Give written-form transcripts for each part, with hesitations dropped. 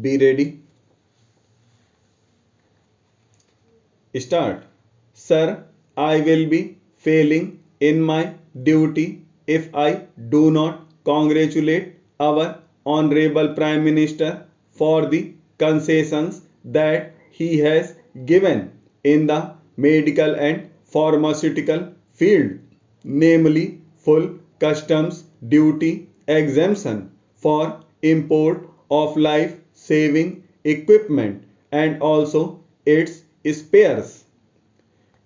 Be ready. Start. Sir, I will be failing in my duty if I do not congratulate our Honorable Prime Minister for the concessions that he has given in the medical and pharmaceutical field, namely full customs duty exemption for import of life saving equipment and also its spares.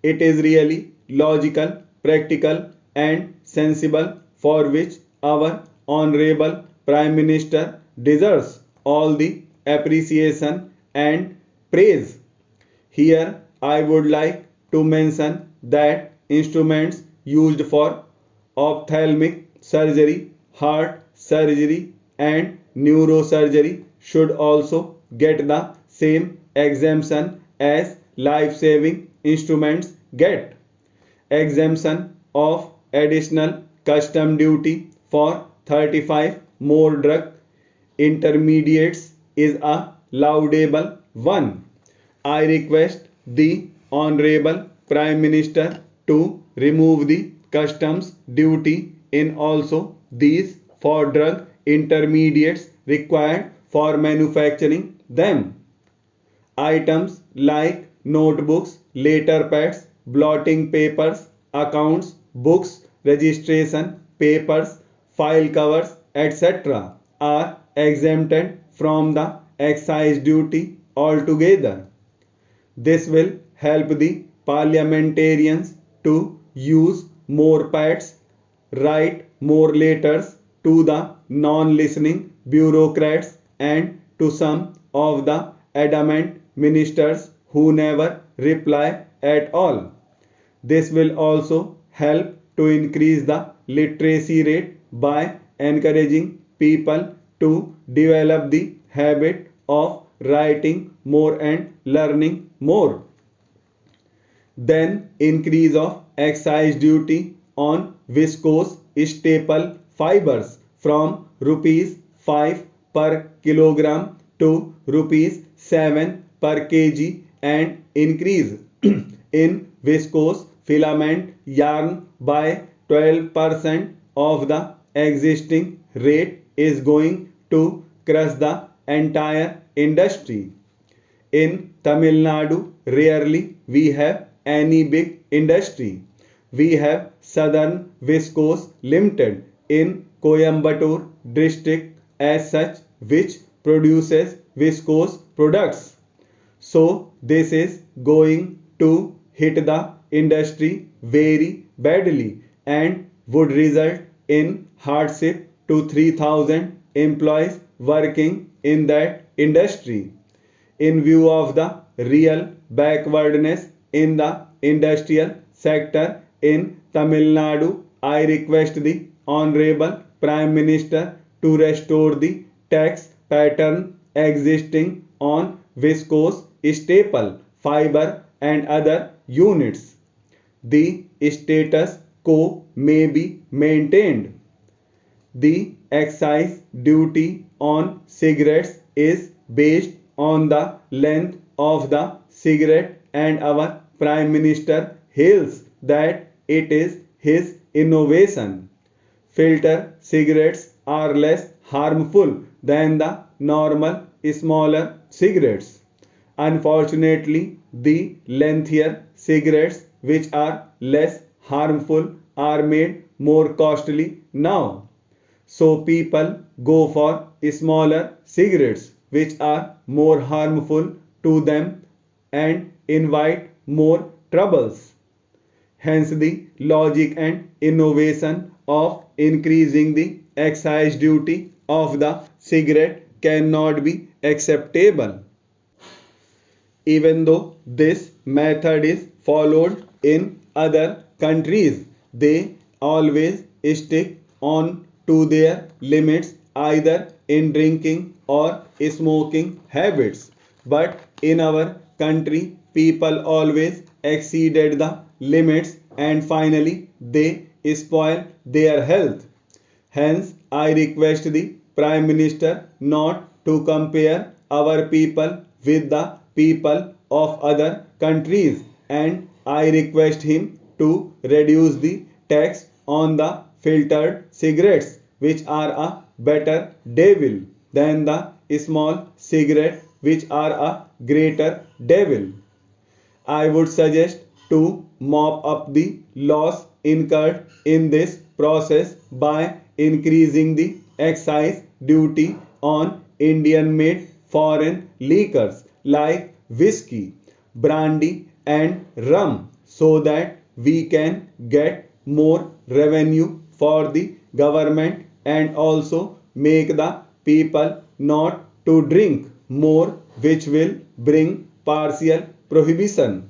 It is really logical, practical, and sensible, for which our Honorable Prime Minister deserves all the appreciation and praise. Here I would like to mention that instruments used for ophthalmic surgery, heart surgery, and neurosurgery should also get the same exemption as life saving instruments get. Exemption of additional custom duty for 35 more drug intermediates is a laudable one. I request the Honorable Prime Minister to remove the customs duty in also these for drug intermediates required for manufacturing them. Items like notebooks, letter pads, blotting papers, accounts, books, registration papers, file covers, etc. are exempted from the excise duty altogether. This will help the parliamentarians to use more pads, write more letters to the non-listening bureaucrats and to some of the adamant ministers who never reply at all. This will also help to increase the literacy rate by encouraging people to develop the habit of writing more and learning more. Then increase of excise duty on viscose staple fibers from rupees 5 per kilogram to rupees 7 per kg and increase in viscose filament yarn by 12% of the existing rate is going to crush the entire industry. In Tamil Nadu, rarely we have any big industry. We have Southern Viscose Limited in Coimbatore district as such, which produces viscose products. So this is going to hit the industry very badly and would result in hardship to 3,000 employees working in that industry. In view of the real backwardness in the industrial sector in Tamil Nadu, I request the Honorable Prime Minister to restore the tax pattern existing on viscose staple fiber and other units. The status quo may be maintained. The excise duty on cigarettes is based on the length of the cigarette and our Prime Minister hails that it is his innovation. Filter cigarettes are less harmful than the normal smaller cigarettes. Unfortunately, the lengthier cigarettes which are less harmful are made more costly now. So people go for smaller cigarettes which are more harmful to them and invite more troubles. Hence the logic and innovation of increasing the excise duty of the cigarette cannot be acceptable. Even though this method is followed in other countries, they always stick on to their limits either in drinking or smoking habits. But in our country, people always exceeded the limits and finally they spoil their health. Hence, I request the Prime Minister not to compare our people with the people of other countries, and I request him to reduce the tax on the filtered cigarettes, which are a better devil than the small cigarette, which are a greater devil. I would suggest to mop up the loss incurred in this process by increasing the excise duty on Indian made foreign liquors like whiskey, brandy, and rum, so that we can get more revenue for the government and also make the people not to drink more, which will bring partial prohibition.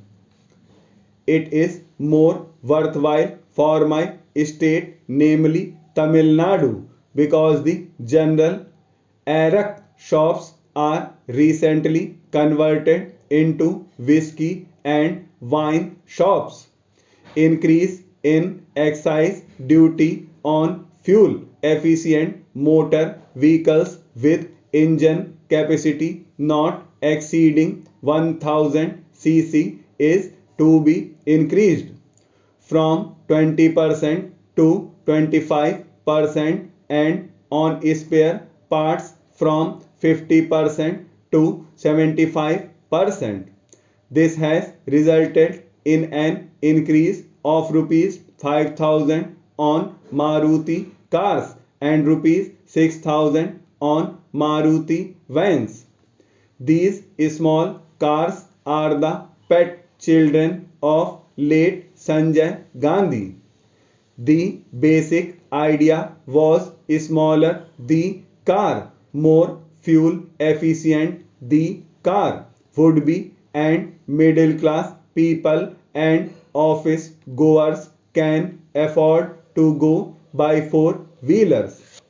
It is more worthwhile for my state, namely Tamil Nadu, because the general arak shops are recently converted into whiskey and wine shops. Increase in excise duty on fuel efficient motor vehicles with engine capacity not exceeding 1000 cc is to be increased from 20% to 25%, and on spare parts from 50% to 75%. This has resulted in an increase of rupees 5000 on Maruti cars and rupees 6000 on Maruti vans. These small cars are the pet children of late Sanjay Gandhi. The basic idea was smaller the car, more fuel efficient the car would be, and middle class people and office goers can afford to go by four wheelers.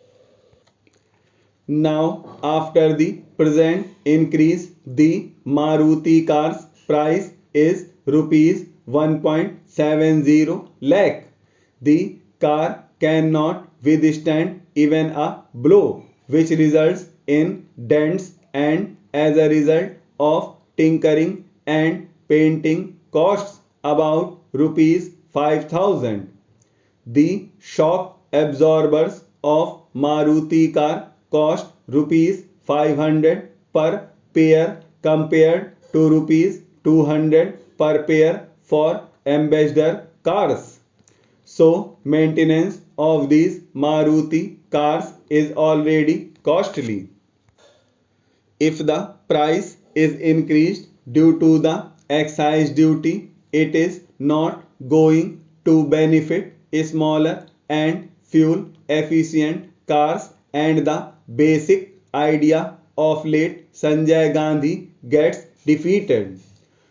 Now, after the present increase, the Maruti car's price is rupees 1.70 lakh. The car cannot withstand even a blow, which results in dents, and as a result of tinkering and painting costs about rupees 5000. The shock absorbers of Maruti car cost rupees 500 per pair compared to rupees 200 per pair for ambassador cars. So maintenance of these Maruti cars is already costly. If the price is increased due to the excise duty, it is not going to benefit smaller and fuel efficient cars, and the basic idea of late Sanjay Gandhi gets defeated.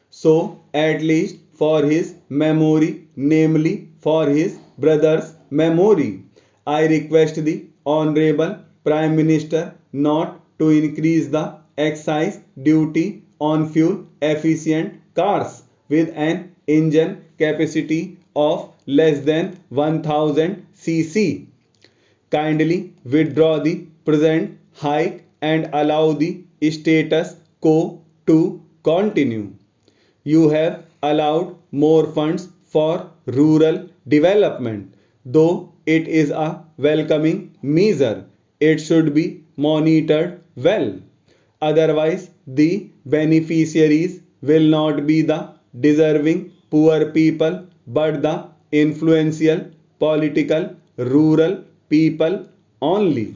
So, at least for his memory, namely for his brother's memory, I request the Honorable Prime Minister not to increase the excise duty on fuel efficient cars with an engine capacity of less than 1000 cc. Kindly withdraw the present hike and allow the status quo to continue. You have allowed more funds for rural development. Though it is a welcoming measure, it should be monitored well. Otherwise, the beneficiaries will not be the deserving poor people but the influential political rural people only.